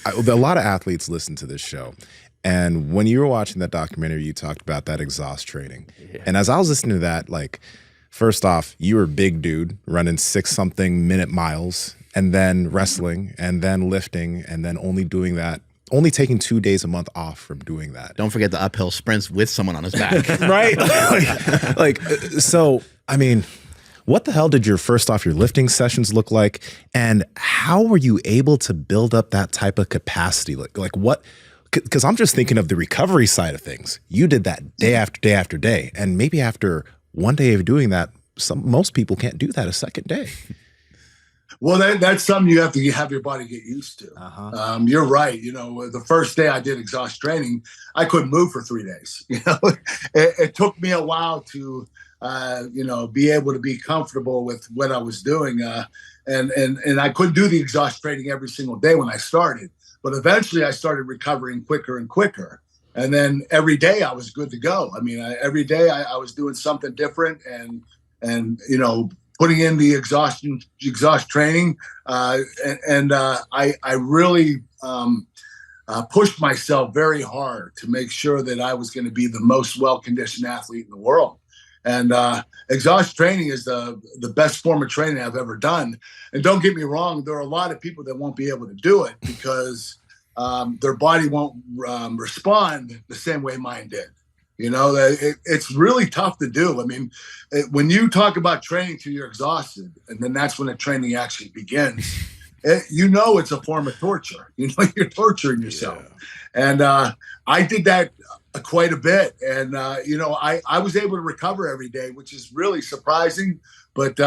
A lot of athletes listen to this show. And when you were watching that documentary, you talked about that exhaust training. Yeah. And as I was listening to that, like, first off, you were a big dude running 6-something minute miles, and then wrestling, and then lifting, and then only taking 2 days a month off from doing that. Don't forget the uphill sprints with someone on his back. Right? So, I mean, what the hell did your lifting sessions look like? And how were you able to build up that type of capacity? Like what? Because I'm just thinking of the recovery side of things. You did that day after day after day. And maybe after one day of doing that, most people can't do that a second day. Well, that's something you have to have your body get used to. You're right. The first day I did exhaust training, I couldn't move for 3 days. It took me a while to, be able to be comfortable with what I was doing. And I couldn't do the exhaust training every single day when I started. But eventually I started recovering quicker and quicker. And then every day I was good to go. I mean, every day I was doing something different and putting in the exhaust training. I really pushed myself very hard to make sure that I was going to be the most well-conditioned athlete in the world. And exhaust training is the best form of training I've ever done. And don't get me wrong, there are a lot of people that won't be able to do it because their body won't respond the same way mine did. It's really tough to do. I mean, when you talk about training till you're exhausted, and then that's when the training actually begins, it's a form of torture. You're torturing yourself. Yeah. And I did that quite a bit. And, I was able to recover every day, which is really surprising. But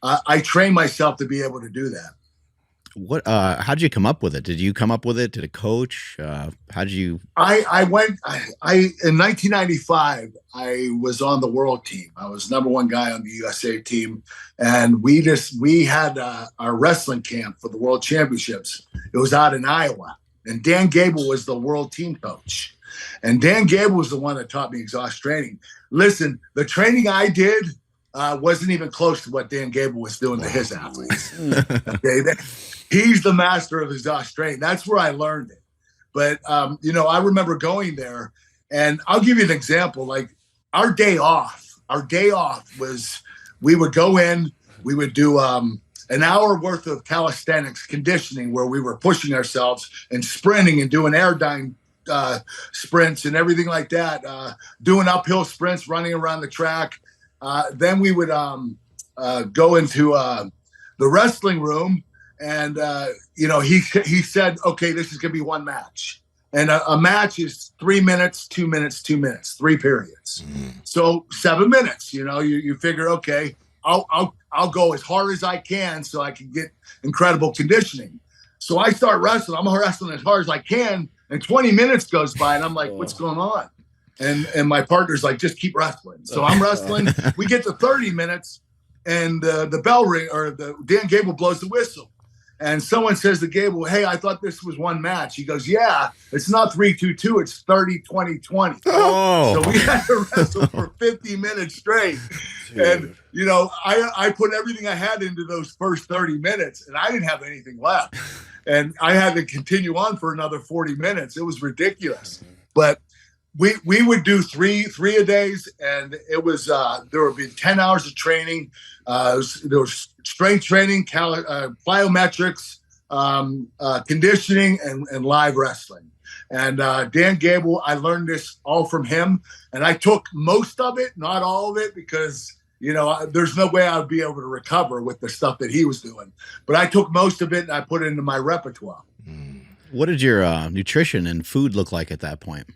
I trained myself to be able to do that. How did you come up with it? Did you come up with it? Did a coach? How did you? I in 1995, I was on the world team. I was #1 guy on the USA team. And we had our wrestling camp for the world championships. It was out in Iowa. And Dan Gable was the world team coach. And Dan Gable was the one that taught me exhaust training. Listen, the training I did wasn't even close to what Dan Gable was doing to his athletes. Okay, he's the master of exhaust training. That's where I learned it. But, I remember going there, and I'll give you an example. Like our day off was we would go in, we would do an hour worth of calisthenics conditioning where we were pushing ourselves and sprinting and doing airdyne sprints and everything like that, doing uphill sprints, running around the track. Then we would go into the wrestling room, and he said, okay, this is going to be one match. And a match is 3 minutes, 2 minutes, 2 minutes, 3 periods. So 7 minutes, you figure, okay, I'll go as hard as I can so I can get incredible conditioning. So I start wrestling. I'm wrestling as hard as I can. And 20 minutes goes by and I'm like, what's going on? And my partner's like, just keep wrestling. So I'm wrestling. We get to 30 minutes and the bell ring, or the Dan Gable blows the whistle. And someone says to Gable, hey, I thought this was one match. He goes, yeah, it's not 3-2-2. It's 30-20-20. Oh. So we had to wrestle for 50 minutes straight. Dude. And, I put everything I had into those first 30 minutes and I didn't have anything left. And I had to continue on for another 40 minutes. It was ridiculous. But we would do three a days, and it was there would be 10 hours of training. There was strength training, plyometrics, conditioning, and live wrestling. And Dan Gable, I learned this all from him, and I took most of it, not all of it, because there's no way I would be able to recover with the stuff that he was doing. But I took most of it and I put it into my repertoire. What did your nutrition and food look like at that point?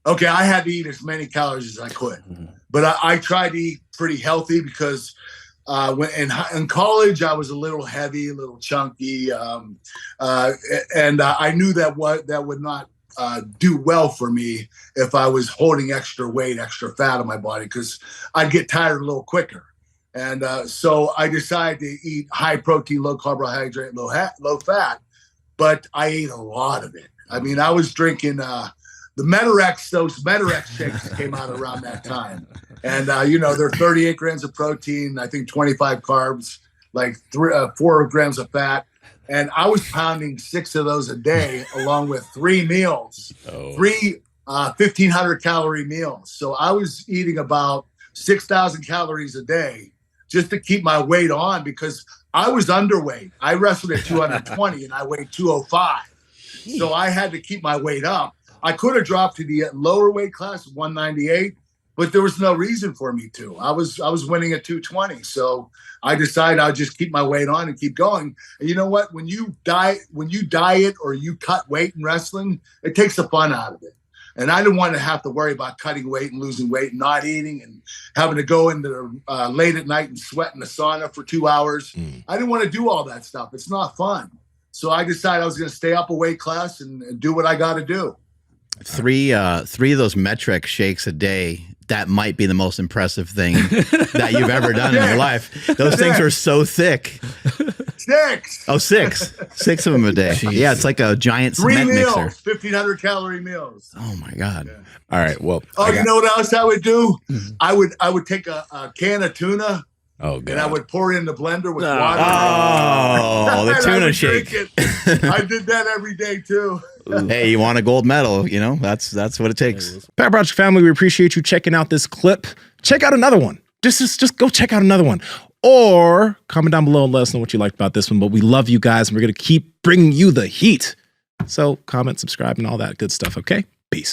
Okay, I had to eat as many calories as I could, but I tried to eat pretty healthy because when in college I was a little heavy, a little chunky, and I knew that would not do well for me if I was holding extra weight, extra fat on my body, because I'd get tired a little quicker. And so I decided to eat high protein, low carbohydrate, low fat, but I ate a lot of it. I mean, I was drinking the Metarex, those Metarex shakes came out around that time. And, they're 38 grams of protein, I think 25 carbs, like 4 grams of fat. And I was pounding 6 of those a day, along with 3 meals, 1,500 calorie meals. So I was eating about 6,000 calories a day just to keep my weight on, because I was underweight. I wrestled at 220 and I weighed 205. So I had to keep my weight up. I could have dropped to the lower weight class, 198, but there was no reason for me to. I was winning at 220. So I decided I'll just keep my weight on and keep going. And you know what? When you diet or you cut weight in wrestling, it takes the fun out of it. And I didn't want to have to worry about cutting weight and losing weight and not eating and having to go into late at night and sweat in the sauna for 2 hours. I didn't want to do all that stuff. It's not fun. So I decided I was going to stay up a weight class and do what I got to do. 3 of those metric shakes a day. That might be the most impressive thing that you've ever done in your life. Those things are so thick. 6. Oh, 6. 6 of them a day. Jeez. Yeah, it's like a giant 3 cement meals, mixer. 1,500 calorie meals. Oh my God. Yeah. All right. Well, you know what else I would do? I would take a can of tuna. Oh, God. And I would pour it in the blender with water. Oh, the tuna shake. I did that every day too. Hey, you want a gold medal? You know, that's what it takes. Power Project family, we appreciate you checking out this clip. Check out another one. Just go check out another one. Or comment down below and let us know what you liked about this one. But we love you guys, and we're going to keep bringing you the heat. So comment, subscribe, and all that good stuff, okay? Peace.